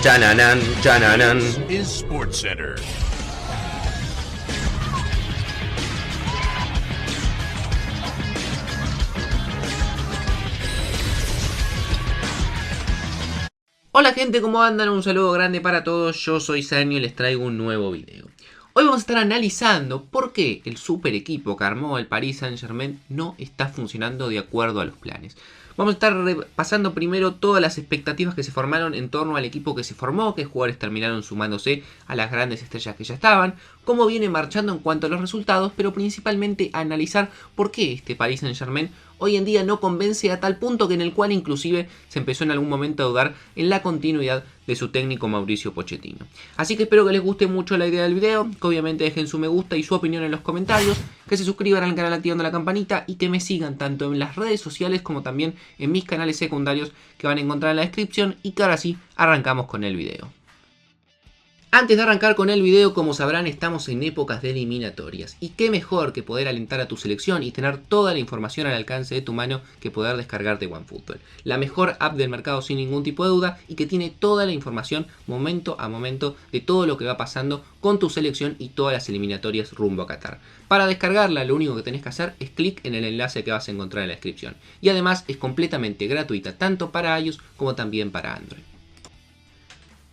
Chananan, chananan. Is SportsCenter. Hola gente, ¿cómo andan? Un saludo grande para todos, yo soy Sanio y les traigo un nuevo video. Hoy vamos a estar analizando por qué el super equipo que armó el Paris Saint-Germain no está funcionando de acuerdo a los planes. Vamos a estar repasando primero todas las expectativas que se formaron en torno al equipo que se formó, qué jugadores terminaron sumándose a las grandes estrellas que ya estaban, cómo viene marchando en cuanto a los resultados, pero principalmente analizar por qué este Paris Saint-Germain hoy en día no convence a tal punto que en el cual inclusive se empezó en algún momento a dudar en la continuidad de su técnico Mauricio Pochettino. Así que espero que les guste mucho la idea del video, que obviamente dejen su me gusta y su opinión en los comentarios, que se suscriban al canal activando la campanita y que me sigan tanto en las redes sociales como también en mis canales secundarios que van a encontrar en la descripción y que ahora sí arrancamos con el video. Antes de arrancar con el video, como sabrán, estamos en épocas de eliminatorias. Y qué mejor que poder alentar a tu selección y tener toda la información al alcance de tu mano que poder descargarte OneFootball. La mejor app del mercado sin ningún tipo de duda y que tiene toda la información momento a momento de todo lo que va pasando con tu selección y todas las eliminatorias rumbo a Qatar. Para descargarla lo único que tenés que hacer es clic en el enlace que vas a encontrar en la descripción. Y además es completamente gratuita tanto para iOS como también para Android.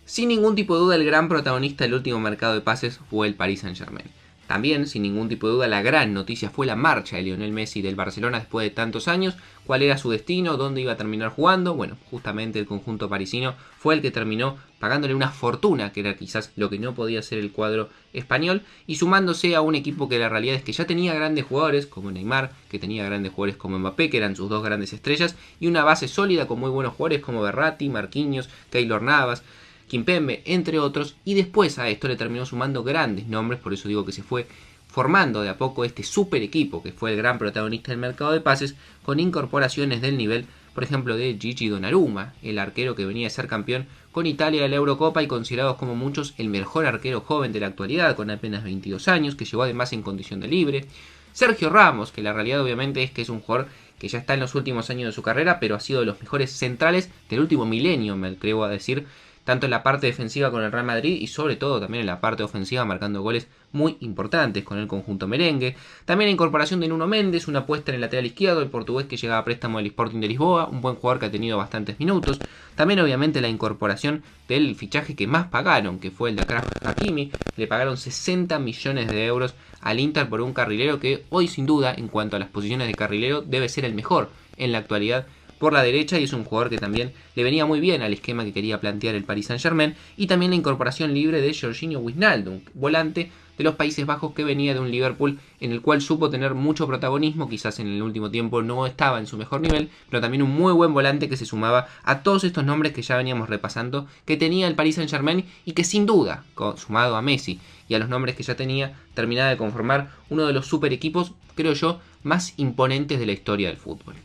Sin ningún tipo de duda el gran protagonista del último mercado de pases fue el Paris Saint-Germain. También, sin ningún tipo de duda, la gran noticia fue la marcha de Lionel Messi del Barcelona después de tantos años. ¿Cuál era su destino? ¿Dónde iba a terminar jugando? Bueno, justamente el conjunto parisino fue el que terminó pagándole una fortuna, que era quizás lo que no podía hacer el cuadro español, y sumándose a un equipo que la realidad es que ya tenía grandes jugadores, como Neymar, que tenía grandes jugadores como Mbappé, que eran sus dos grandes estrellas, y una base sólida con muy buenos jugadores como Verratti, Marquinhos, Keylor Navas, Kimpembe, entre otros, y después a esto le terminó sumando grandes nombres, por eso digo que se fue formando de a poco este super equipo que fue el gran protagonista del mercado de pases, con incorporaciones del nivel, por ejemplo, de Gigi Donnarumma, el arquero que venía de ser campeón con Italia de la Eurocopa y considerado como muchos el mejor arquero joven de la actualidad, con apenas 22 años, que llegó además en condición de libre. Sergio Ramos, que la realidad obviamente es que es un jugador que ya está en los últimos años de su carrera, pero ha sido de los mejores centrales del último milenio, me atrevo a decir, tanto en la parte defensiva con el Real Madrid y sobre todo también en la parte ofensiva marcando goles muy importantes con el conjunto merengue. También la incorporación de Nuno Méndez, una apuesta en el lateral izquierdo, el portugués que llega a préstamo del Sporting de Lisboa, un buen jugador que ha tenido bastantes minutos. También obviamente la incorporación del fichaje que más pagaron, que fue el de Achraf Hakimi. Le pagaron 60 millones de euros al Inter por un carrilero que hoy sin duda en cuanto a las posiciones de carrilero debe ser el mejor en la actualidad por la derecha y es un jugador que también le venía muy bien al esquema que quería plantear el Paris Saint-Germain, y también la incorporación libre de Georginio Wijnaldum, volante de los Países Bajos que venía de un Liverpool en el cual supo tener mucho protagonismo, quizás en el último tiempo no estaba en su mejor nivel, pero también un muy buen volante que se sumaba a todos estos nombres que ya veníamos repasando que tenía el Paris Saint-Germain y que sin duda, sumado a Messi y a los nombres que ya tenía, terminaba de conformar uno de los super equipos, creo yo, más imponentes de la historia del fútbol.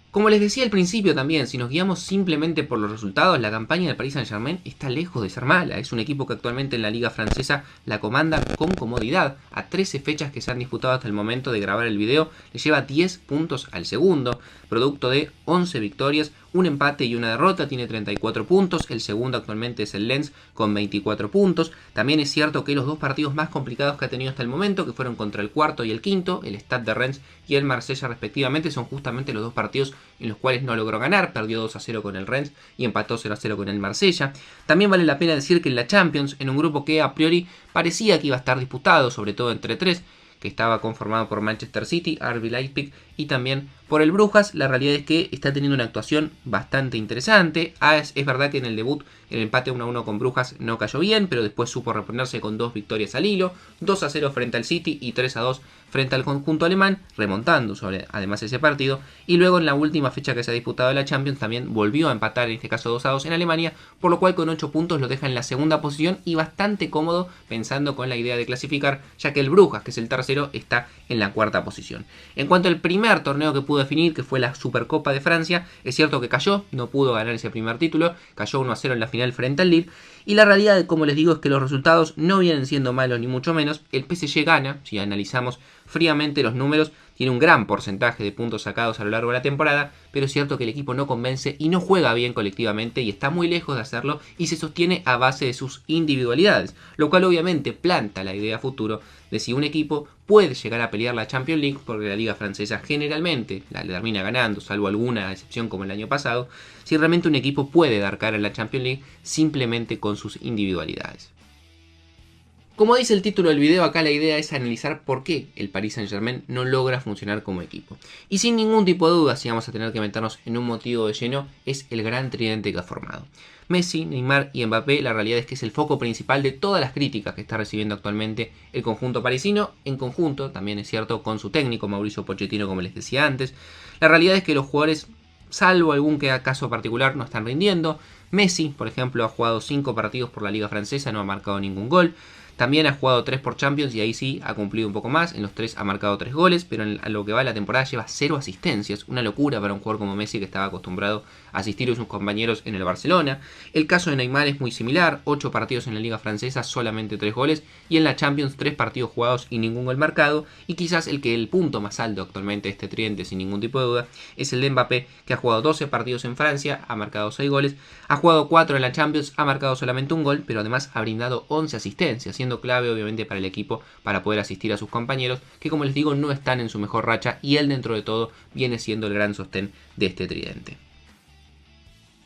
Como les decía al principio también, si nos guiamos simplemente por los resultados, la campaña del Paris Saint-Germain está lejos de ser mala. Es un equipo que actualmente en la Liga Francesa la comanda con comodidad. A 13 fechas que se han disputado hasta el momento de grabar el video, le lleva 10 puntos al segundo, producto de 11 victorias, un empate y una derrota, tiene 34 puntos, el segundo actualmente es el Lens con 24 puntos. También es cierto que los dos partidos más complicados que ha tenido hasta el momento, que fueron contra el cuarto y el quinto, el Stade de Rennes y el Marsella respectivamente, son justamente los dos partidos en los cuales no logró ganar, perdió 2-0 con el Rennes y empató 0-0 con el Marsella. También vale la pena decir que en la Champions, en un grupo que a priori parecía que iba a estar disputado, sobre todo entre tres, que estaba conformado por Manchester City, RB Leipzig y también por el Brujas, la realidad es que está teniendo una actuación bastante interesante. Es verdad que en el debut el empate 1-1 con Brujas no cayó bien, pero después supo reponerse con 2 victorias al hilo, 2-0 frente al City y 3-2 frente al conjunto alemán, remontando sobre además ese partido. Y luego en la última fecha que se ha disputado de la Champions también volvió a empatar, en este caso 2-2 en Alemania, por lo cual con 8 puntos lo deja en la segunda posición y bastante cómodo pensando con la idea de clasificar, ya que el Brujas, que es el tercero, está en la cuarta posición. En cuanto al primer torneo que pudo definir, que fue la Supercopa de Francia, es cierto que cayó, no pudo ganar ese primer título, cayó 1-0 en la final frente al Lille, y la realidad, como les digo, es que los resultados no vienen siendo malos ni mucho menos. El PSG gana, si analizamos fríamente los números, tiene un gran porcentaje de puntos sacados a lo largo de la temporada, pero es cierto que el equipo no convence y no juega bien colectivamente y está muy lejos de hacerlo y se sostiene a base de sus individualidades, lo cual obviamente planta la idea a futuro de si un equipo puede llegar a pelear la Champions League, porque la liga francesa generalmente la termina ganando, salvo alguna excepción como el año pasado, si realmente un equipo puede dar cara a la Champions League simplemente con sus individualidades. Como dice el título del video, acá la idea es analizar por qué el Paris Saint-Germain no logra funcionar como equipo. Y sin ningún tipo de duda, si vamos a tener que meternos en un motivo de lleno, es el gran tridente que ha formado. Messi, Neymar y Mbappé, la realidad es que es el foco principal de todas las críticas que está recibiendo actualmente el conjunto parisino, en conjunto, también es cierto, con su técnico Mauricio Pochettino, como les decía antes. La realidad es que los jugadores, salvo algún caso particular, no están rindiendo. Messi, por ejemplo, ha jugado 5 partidos por la liga francesa, no ha marcado ningún gol. También ha jugado 3 por Champions y ahí sí ha cumplido un poco más. En los 3 ha marcado 3 goles, pero a lo que va de la temporada lleva 0 asistencias. Una locura para un jugador como Messi que estaba acostumbrado a asistir a sus compañeros en el Barcelona. El caso de Neymar es muy similar. 8 partidos en la liga francesa, solamente 3 goles. Y en la Champions 3 partidos jugados y ningún gol marcado. Y quizás el punto más alto actualmente de este tridente, sin ningún tipo de duda, es el de Mbappé, que ha jugado 12 partidos en Francia, ha marcado 6 goles. Ha jugado 4 en la Champions, ha marcado solamente un gol, pero además ha brindado 11 asistencias, siendo clave obviamente para el equipo para poder asistir a sus compañeros que, como les digo, no están en su mejor racha y él dentro de todo viene siendo el gran sostén de este tridente.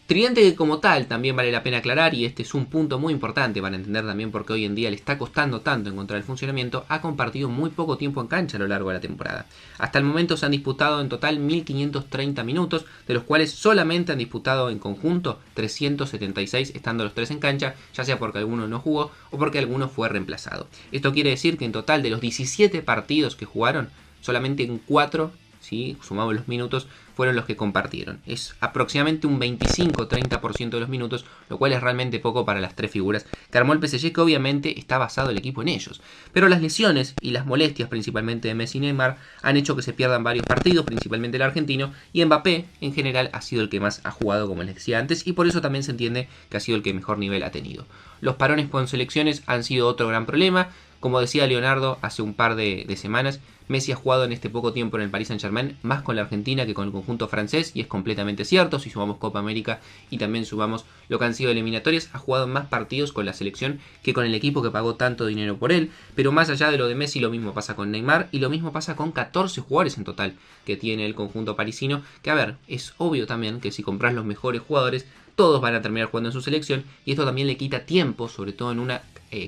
Tridente que como tal también vale la pena aclarar, y este es un punto muy importante para entender también por qué hoy en día le está costando tanto encontrar el funcionamiento, ha compartido muy poco tiempo en cancha a lo largo de la temporada. Hasta el momento se han disputado en total 1530 minutos, de los cuales solamente han disputado en conjunto 376 estando los 3 en cancha, ya sea porque alguno no jugó o porque alguno fue reemplazado. Esto quiere decir que en total de los 17 partidos que jugaron, solamente en 4, ¿sí?, sumamos los minutos, fueron los que compartieron. Es aproximadamente un 25-30% de los minutos, lo cual es realmente poco para las 3 figuras que armó el PSG, que obviamente está basado el equipo en ellos. Pero las lesiones y las molestias, principalmente de Messi y Neymar, han hecho que se pierdan varios partidos, principalmente el argentino, y Mbappé en general ha sido el que más ha jugado, como les decía antes, y por eso también se entiende que ha sido el que mejor nivel ha tenido. Los parones con selecciones han sido otro gran problema. Como decía Leonardo hace un par de semanas, Messi ha jugado en este poco tiempo en el Paris Saint-Germain más con la Argentina que con el conjunto francés, y es completamente cierto. Si sumamos Copa América y también sumamos lo que han sido eliminatorias, ha jugado más partidos con la selección que con el equipo que pagó tanto dinero por él. Pero más allá de lo de Messi, lo mismo pasa con Neymar y lo mismo pasa con 14 jugadores en total que tiene el conjunto parisino, que a ver, es obvio también que si compras los mejores jugadores, todos van a terminar jugando en su selección, y esto también le quita tiempo, sobre todo en un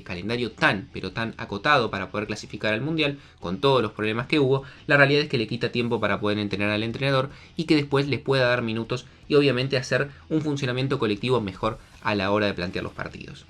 calendario tan acotado para poder clasificar al Mundial, con todos los problemas que hubo. La realidad es que le quita tiempo para poder entrenar al entrenador y que después les pueda dar minutos y obviamente hacer un funcionamiento colectivo mejor a la hora de plantear los partidos.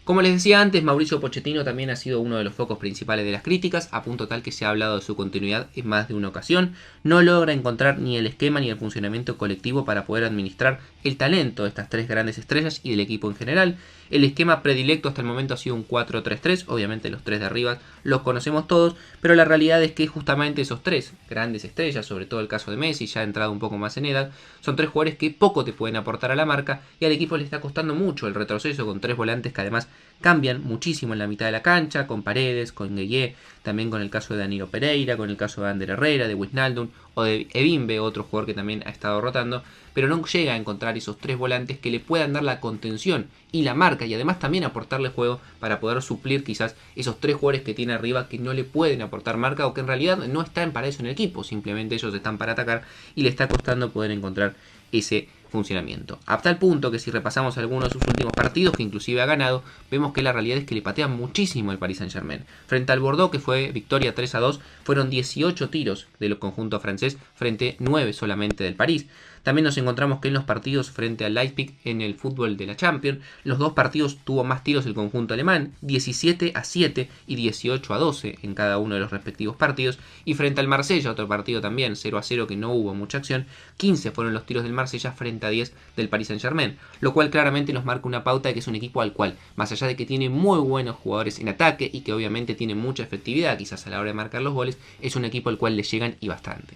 Como les decía antes, Mauricio Pochettino también ha sido uno de los focos principales de las críticas, a punto tal que se ha hablado de su continuidad en más de una ocasión. No logra encontrar ni el esquema ni el funcionamiento colectivo para poder administrar el talento de estas 3 grandes estrellas y del equipo en general. El esquema predilecto hasta el momento ha sido un 4-3-3, obviamente los 3 de arriba los conocemos todos, pero la realidad es que justamente esos 3 grandes estrellas, sobre todo el caso de Messi, ya ha entrado un poco más en edad, son 3 jugadores que poco te pueden aportar a la marca, y al equipo le está costando mucho el retroceso con 3 volantes que además cambian muchísimo en la mitad de la cancha, con Paredes, con Gueye, también con el caso de Danilo Pereira, con el caso de Ander Herrera, de Wijnaldum o de Ebimbe, otro jugador que también ha estado rotando, pero no llega a encontrar esos 3 volantes que le puedan dar la contención y la marca, y además también aportarle juego para poder suplir quizás esos 3 jugadores que tiene arriba que no le pueden aportar marca o que en realidad no están para eso en el equipo, simplemente ellos están para atacar y le está costando poder encontrar ese funcionamiento. A tal punto que si repasamos algunos de sus últimos partidos, que inclusive ha ganado, vemos que la realidad es que le patea muchísimo el Paris Saint-Germain. Frente al Bordeaux, que fue victoria 3-2, fueron 18 tiros del conjunto francés frente 9 solamente del París. También nos encontramos que en los partidos frente al Leipzig en el fútbol de la Champions, los 2 partidos tuvo más tiros el conjunto alemán, 17-7 y 18-12 en cada uno de los respectivos partidos, y frente al Marsella, otro partido también 0-0 que no hubo mucha acción, 15 fueron los tiros del Marsella frente a 10 del Paris Saint-Germain, lo cual claramente nos marca una pauta de que es un equipo al cual, más allá de que tiene muy buenos jugadores en ataque y que obviamente tiene mucha efectividad quizás a la hora de marcar los goles, es un equipo al cual le llegan y bastante.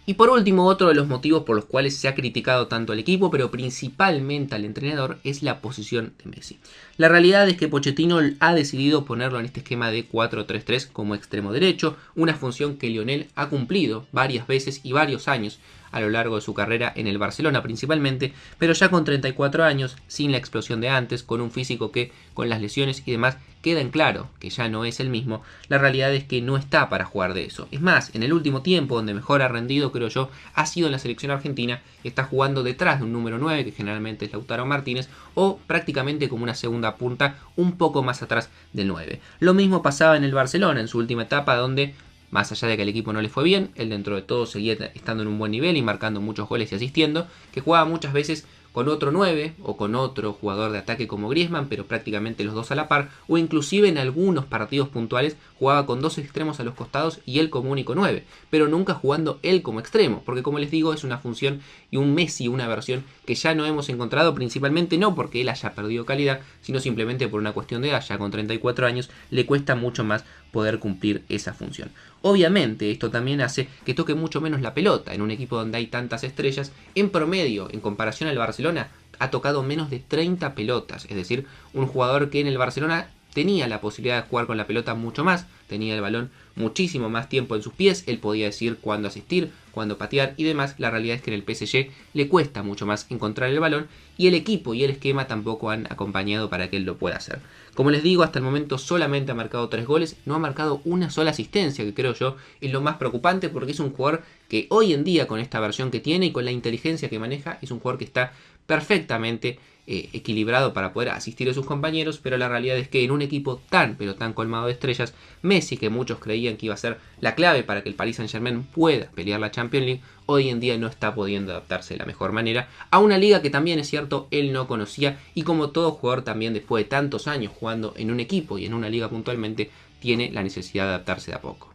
Y por último, otro de los motivos por los cuales se ha criticado tanto al equipo, pero principalmente al entrenador, es la posición de Messi. La realidad es que Pochettino ha decidido ponerlo en este esquema de 4-3-3 como extremo derecho, una función que Lionel ha cumplido varias veces y varios años a lo largo de su carrera en el Barcelona principalmente, pero ya con 34 años, sin la explosión de antes, con un físico que con las lesiones y demás queda en claro que ya no es el mismo, la realidad es que no está para jugar de eso. Es más, en el último tiempo donde mejor ha rendido, creo yo, ha sido en la selección argentina, está jugando detrás de un número 9, que generalmente es Lautaro Martínez, o prácticamente como una segunda punta un poco más atrás del 9. Lo mismo pasaba en el Barcelona en su última etapa, donde más allá de que al equipo no le fue bien, él dentro de todo seguía estando en un buen nivel y marcando muchos goles y asistiendo, que jugaba muchas veces con otro 9 o con otro jugador de ataque como Griezmann, pero prácticamente los dos a la par, o inclusive en algunos partidos puntuales jugaba con dos extremos a los costados y él como único 9, pero nunca jugando él como extremo, porque como les digo es una función y un Messi, una versión que ya no hemos encontrado, principalmente no porque él haya perdido calidad, sino simplemente por una cuestión de edad. Ya con 34 años le cuesta mucho más poder cumplir esa función. Obviamente esto también hace que toque mucho menos la pelota en un equipo donde hay tantas estrellas. En promedio, en comparación al Barcelona, ha tocado menos de 30 pelotas, es decir, un jugador que en el Barcelona tenía la posibilidad de jugar con la pelota mucho más, tenía el balón muchísimo más tiempo en sus pies, él podía decir cuándo asistir, cuándo patear y demás. La realidad es que en el PSG le cuesta mucho más encontrar el balón y el equipo y el esquema tampoco han acompañado para que él lo pueda hacer. Como les digo, hasta el momento solamente ha marcado 3 goles, no ha marcado una sola asistencia, que creo yo es lo más preocupante porque es un jugador que hoy en día con esta versión que tiene y con la inteligencia que maneja, es un jugador que está perfectamente equilibrado para poder asistir a sus compañeros, pero la realidad es que en un equipo tan pero tan colmado de estrellas, Messi, que muchos creían que iba a ser la clave para que el Paris Saint-Germain pueda pelear la Champions League, hoy en día no está pudiendo adaptarse de la mejor manera a una liga que también es cierto él no conocía, y como todo jugador también después de tantos años jugando en un equipo y en una liga puntualmente, tiene la necesidad de adaptarse de a poco.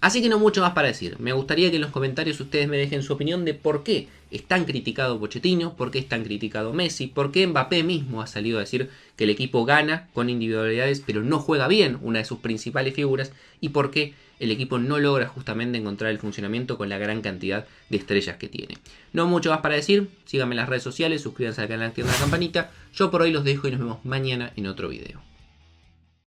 Así que no mucho más para decir. Me gustaría que en los comentarios ustedes me dejen su opinión de por qué es tan criticado Pochettino, por qué es tan criticado Messi, por qué Mbappé mismo ha salido a decir que el equipo gana con individualidades pero no juega bien, una de sus principales figuras, y por qué el equipo no logra justamente encontrar el funcionamiento con la gran cantidad de estrellas que tiene. No mucho más para decir. Síganme en las redes sociales, suscríbanse al canal, activen la campanita. Yo por hoy los dejo y nos vemos mañana en otro video.